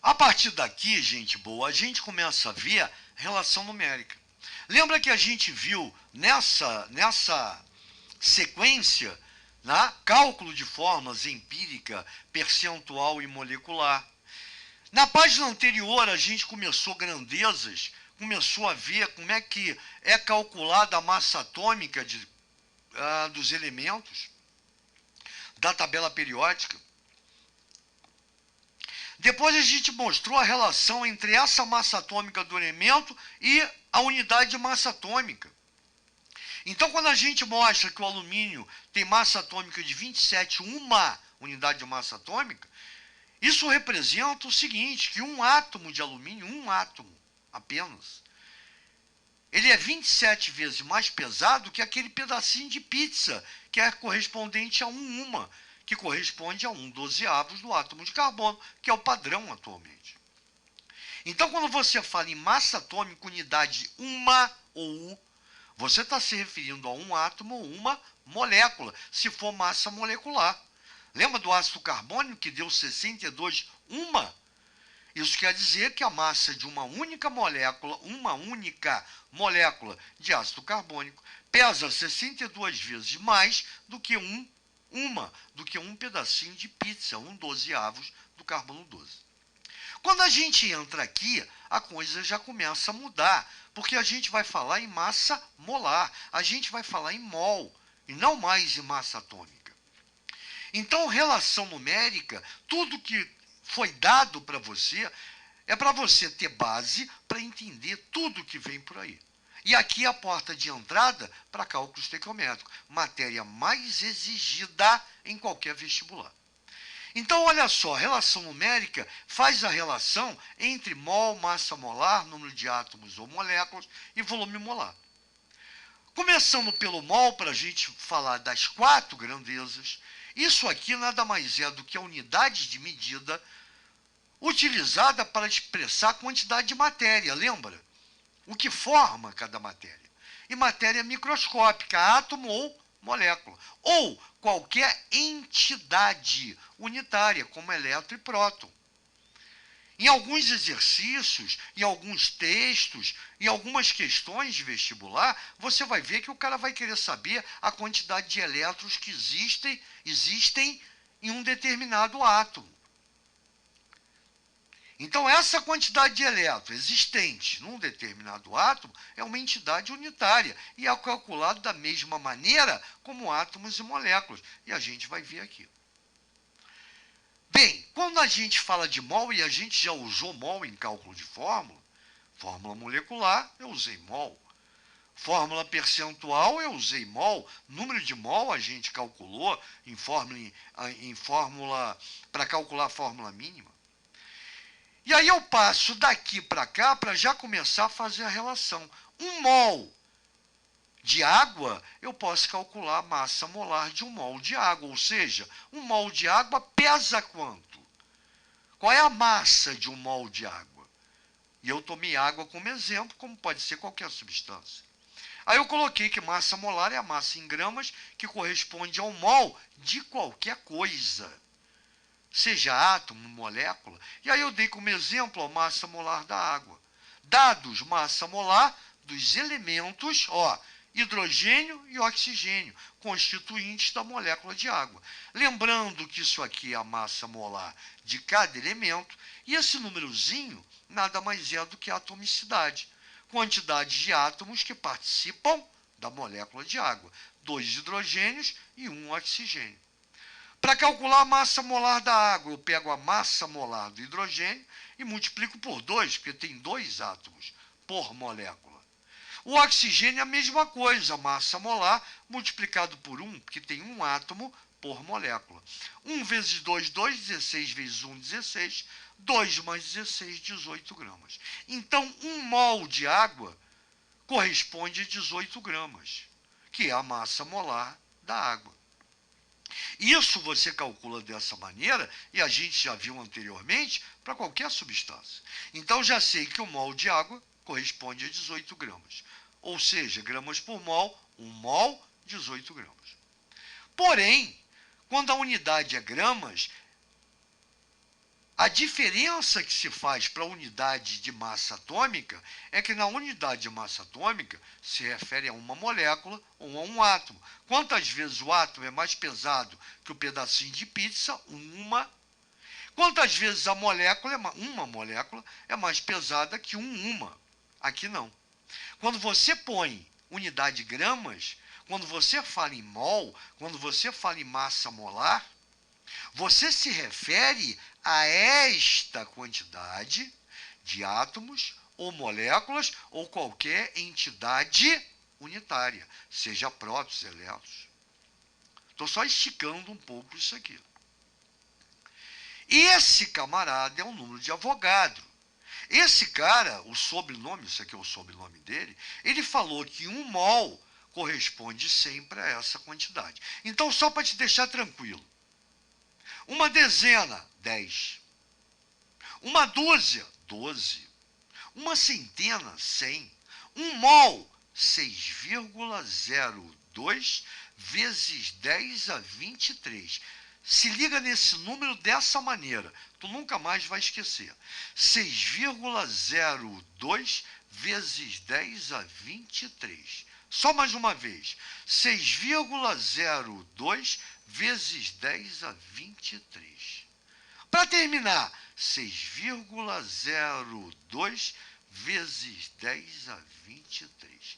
A partir daqui, gente boa, a gente começa a ver relação numérica. Lembra que a gente viu nessa sequência, né, cálculo de fórmulas empírica, percentual e molecular. Na página anterior, a gente começou grandezas, começou a ver como é que é calculada a massa atômica dos elementos da tabela periódica. Depois a gente mostrou a relação entre essa massa atômica do elemento e a unidade de massa atômica. Então, quando a gente mostra que o alumínio tem massa atômica de 27, uma unidade de massa atômica, isso representa o seguinte, que um átomo de alumínio, um átomo apenas, ele é 27 vezes mais pesado que aquele pedacinho de pizza, que é correspondente a uma, que corresponde a 1/12 do átomo de carbono, que é o padrão atualmente. Então, quando você fala em massa atômica, unidade uma ou U, você está se referindo a um átomo ou uma molécula, se for massa molecular. Lembra do ácido carbônico que deu 62 uma? Isso quer dizer que a massa de uma única molécula de ácido carbônico, pesa 62 vezes mais do que um pedacinho de pizza, 1/12 do carbono 12. Quando a gente entra aqui, a coisa já começa a mudar, porque a gente vai falar em massa molar, a gente vai falar em mol, e não mais em massa atômica. Então, relação numérica, tudo que foi dado para você, é para você ter base para entender tudo que vem por aí. E aqui é a porta de entrada para cálculo estequiométrico, matéria mais exigida em qualquer vestibular. Então, olha só, relação numérica faz a relação entre mol, massa molar, número de átomos ou moléculas e volume molar. Começando pelo mol, para a gente falar das 4 grandezas, isso aqui nada mais é do que a unidade de medida utilizada para expressar a quantidade de matéria, lembra? O que forma cada matéria. E matéria microscópica, átomo ou molécula. Ou qualquer entidade unitária, como elétron e próton. Em alguns exercícios, em alguns textos, em algumas questões de vestibular, você vai ver que o cara vai querer saber a quantidade de elétrons que existem em um determinado átomo. Então, essa quantidade de elétrons existente num determinado átomo é uma entidade unitária e é calculado da mesma maneira como átomos e moléculas. E a gente vai ver aqui. Bem, quando a gente fala de mol, e a gente já usou mol em cálculo de fórmula molecular, eu usei mol. Fórmula percentual, eu usei mol. Número de mol a gente calculou em fórmula para calcular a fórmula mínima. E aí eu passo daqui para cá para já começar a fazer a relação. 1 mol de água, eu posso calcular a massa molar de 1 mol de água. Ou seja, 1 mol de água pesa quanto? Qual é a massa de 1 mol de água? E eu tomei água como exemplo, como pode ser qualquer substância. Aí eu coloquei que massa molar é a massa em gramas que corresponde a 1 mol de qualquer coisa. Seja átomo, molécula. E aí eu dei como exemplo a massa molar da água. Dados massa molar dos elementos, hidrogênio e oxigênio, constituintes da molécula de água. Lembrando que isso aqui é a massa molar de cada elemento, e esse númerozinho nada mais é do que a atomicidade, quantidade de átomos que participam da molécula de água, 2 hidrogênios e 1 oxigênio. Para calcular a massa molar da água, eu pego a massa molar do hidrogênio e multiplico por 2, porque tem 2 átomos por molécula. O oxigênio é a mesma coisa, a massa molar multiplicado por 1, porque tem 1 átomo por molécula. 1 vezes 2, 2, 16 vezes 1, 16, 2 mais 16, 18 gramas. Então, 1 mol de água corresponde a 18 gramas, que é a massa molar da água. Isso você calcula dessa maneira, e a gente já viu anteriormente, para qualquer substância. Então, já sei que 1 mol de água corresponde a 18 gramas. Ou seja, gramas por mol, 1 mol, 18 gramas. Porém, quando a unidade é gramas, A diferença que se faz para a unidade de massa atômica é que na unidade de massa atômica se refere a uma molécula ou a um átomo. Quantas vezes o átomo é mais pesado que o pedacinho de pizza? Uma. Quantas vezes uma molécula é mais pesada que uma? Aqui não. Quando você põe unidade de gramas, quando você fala em mol, quando você fala em massa molar, você se refere a esta quantidade de átomos ou moléculas ou qualquer entidade unitária, seja prótons, elétrons. Estou só esticando um pouco isso aqui. Esse camarada é o número de Avogadro. Esse cara, o sobrenome, isso aqui é o sobrenome dele, ele falou que 1 mol corresponde sempre a essa quantidade. Então, só para te deixar tranquilo, uma dezena, 10. Uma dúzia, 12. Uma centena, 100. 1 mol, 6,02 vezes 10 a 23. Se liga nesse número dessa maneira, tu nunca mais vai esquecer. 6,02 vezes 10 a 23. Só mais uma vez. 6,02 vezes 10 a 23. Para terminar, 6,02 vezes 10 a 23.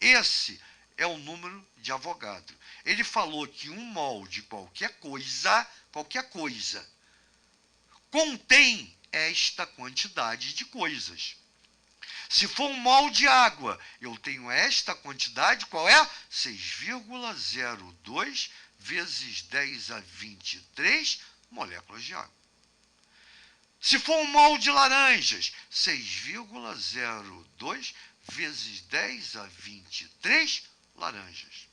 Esse é o número de Avogadro. Ele falou que 1 mol de qualquer coisa, contém esta quantidade de coisas. Se for 1 mol de água, eu tenho esta quantidade, qual é? 6,02 vezes 10 a 23 moléculas de água. Se for 1 mol de laranjas, 6,02 vezes 10 a 23 laranjas.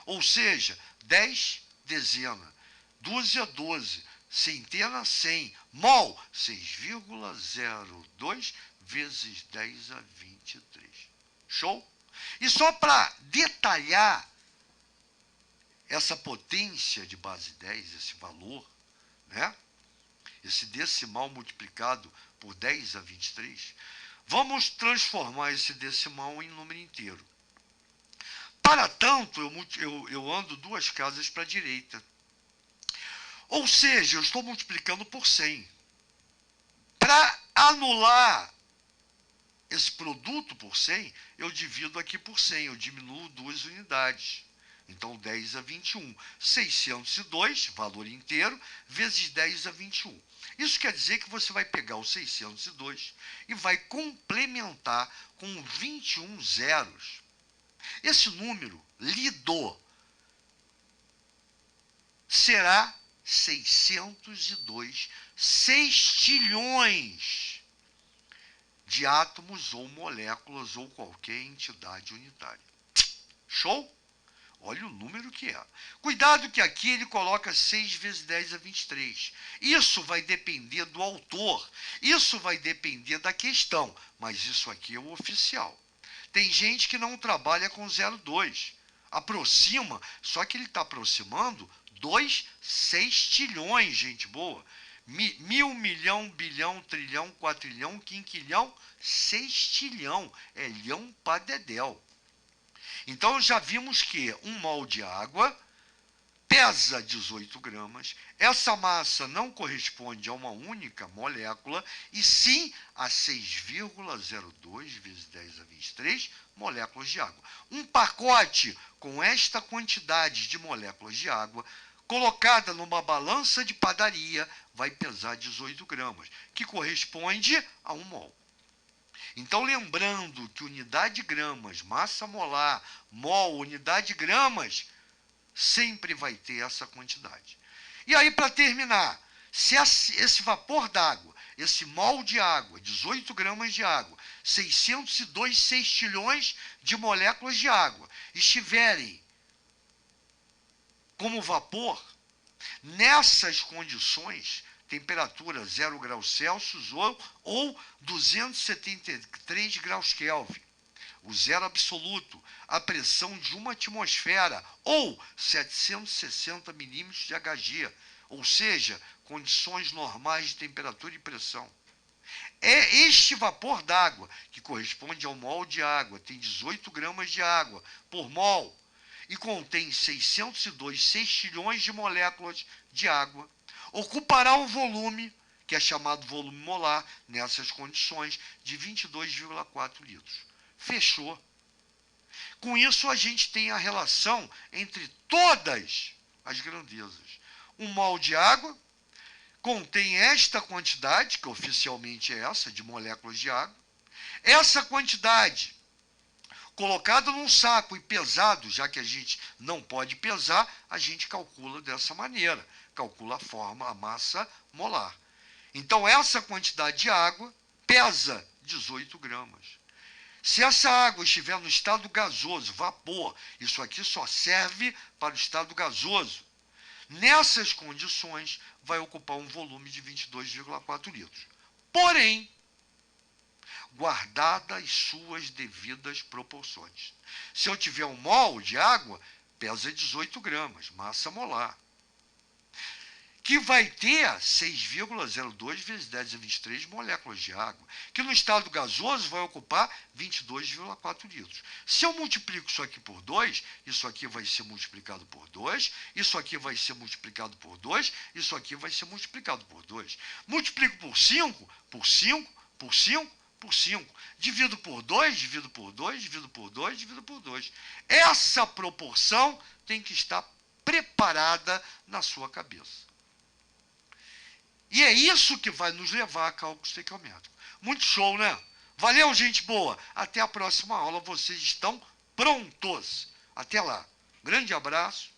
Ou seja, 10, dezena, dúzia, 12, centena, 100, mol, 6,02 vezes 10 a 23. Show? E só para detalhar essa potência de base 10, esse valor, né? Esse decimal multiplicado por 10 a 23, vamos transformar esse decimal em número inteiro. Para tanto, eu ando 2 casas para a direita. Ou seja, eu estou multiplicando por 100. Para anular esse produto por 100, eu divido aqui por 100, eu diminuo 2 unidades. Então, 10 a 21. 602, valor inteiro, vezes 10 a 21. Isso quer dizer que você vai pegar o 602 e vai complementar com 21 zeros. Esse número lido será 602 sextilhões de átomos ou moléculas ou qualquer entidade unitária. Show? Olha o número que é. Cuidado que aqui ele coloca 6 vezes 10 a 23. Isso vai depender do autor. Isso vai depender da questão. Mas isso aqui é o oficial. Tem gente que não trabalha com 0,2. Aproxima, só que ele está aproximando 2 sextilhões, gente boa. Mil, milhão, bilhão, trilhão, quatrilhão, quinquilhão, sextilhão. É lhão pra dedéu. Então, já vimos que 1 mol de água pesa 18 gramas. Essa massa não corresponde a uma única molécula, e sim a 6,02 vezes 10 a 23 moléculas de água. Um pacote com esta quantidade de moléculas de água, colocada numa balança de padaria, vai pesar 18 gramas, que corresponde a 1 mol. Então, lembrando que unidade de gramas, massa molar, mol, unidade de gramas, sempre vai ter essa quantidade. E aí, para terminar, se esse vapor d'água, esse mol de água, 18 gramas de água, 602 sextilhões de moléculas de água, estiverem como vapor, nessas condições, temperatura 0 graus Celsius ou 273 graus Kelvin, o zero absoluto, a pressão de uma atmosfera ou 760 milímetros de Hg, ou seja, condições normais de temperatura e pressão. É este vapor d'água, que corresponde ao mol de água, tem 18 gramas de água por mol, e contém 602 sextilhões de moléculas de água, ocupará um volume, que é chamado volume molar, nessas condições, de 22,4 litros. Fechou. Com isso, a gente tem a relação entre todas as grandezas. Um mol de água contém esta quantidade, que oficialmente é essa, de moléculas de água. Essa quantidade, colocada num saco e pesado, já que a gente não pode pesar, a gente calcula dessa maneira. Calcula a forma, a massa molar. Então, essa quantidade de água pesa 18 gramas. Se essa água estiver no estado gasoso, vapor, isso aqui só serve para o estado gasoso. Nessas condições, vai ocupar um volume de 22,4 litros. Porém, guardadas as suas devidas proporções. Se eu tiver um mol de água, pesa 18 gramas, massa molar, que vai ter 6,02 vezes 10 a 23 moléculas de água, que no estado gasoso vai ocupar 22,4 litros. Se eu multiplico isso aqui por 2, isso aqui vai ser multiplicado por 2, isso aqui vai ser multiplicado por 2, isso aqui vai ser multiplicado por 2. Multiplico por 5, por 5, por 5, por 5. Divido por 2, divido por 2, divido por 2, divido por 2. Essa proporção tem que estar preparada na sua cabeça. E é isso que vai nos levar a cálculo estequiométrico. Muito show, né? Valeu, gente boa. Até a próxima aula. Vocês estão prontos. Até lá. Grande abraço.